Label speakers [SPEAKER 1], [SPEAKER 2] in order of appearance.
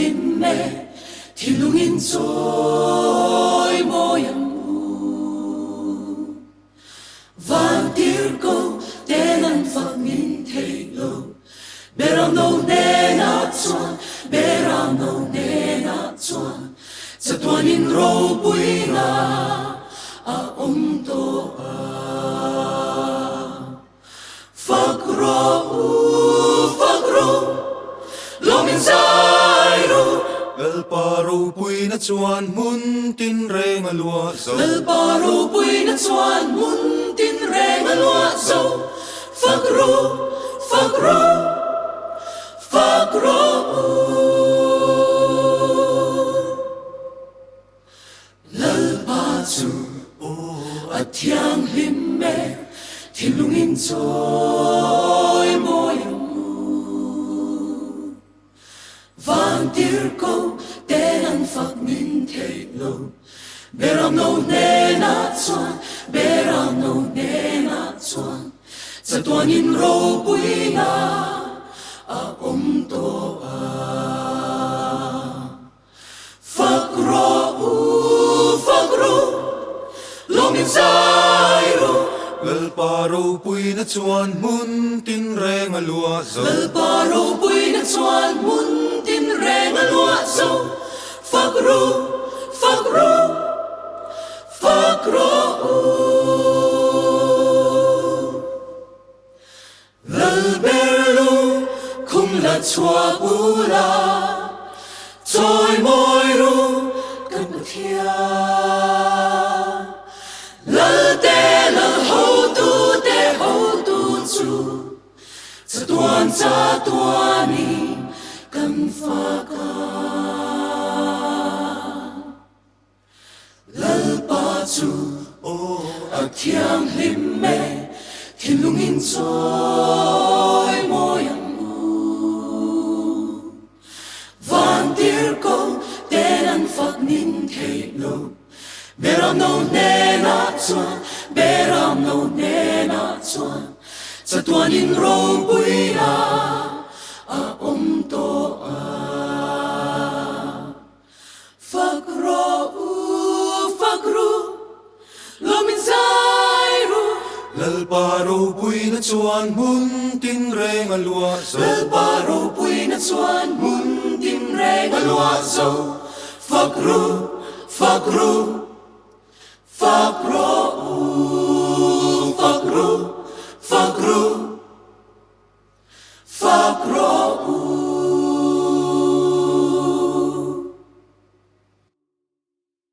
[SPEAKER 1] himme thiên lungin trôi moyang mu van tir ko tenan phak min thei lo beram no ne na chuan beram no ne na chuan chatuan in ro pui na a to a phak ro lo min sai ro
[SPEAKER 2] gal paro pui na chuan mun tin reng alua zo
[SPEAKER 1] gal paro pui na chuan mun tin reng alua zo phak ro lal pa chu a thiang him me thiên lungin trôi moyang mu van tir ko tenan phak min thei lo beram no ne na chuan beram no ne na chuan chatuan in ro pui na a to a phak ro lo min sai ro
[SPEAKER 2] gal paro pui na chuan mun tin reng alua zo
[SPEAKER 1] gal paro pui na chuan mun tin reng alua zo phak ro lal berlu kum la chua pula trôi môi ru cầm thia lal ho tu chu cha tuan ni cầm pha ca lal pa chu a thiang him me thiên lungin trôi moyang mu van tir ko tenan phak min thei lo beram no ne na chuan beram no ne na chuan chatuan in ro pui na a to a phak ro lo min sai ru
[SPEAKER 2] gal paro pui na chuan mun tin reng alua zo
[SPEAKER 1] gal paro pui na chuan mun tin reng alua zo phak ro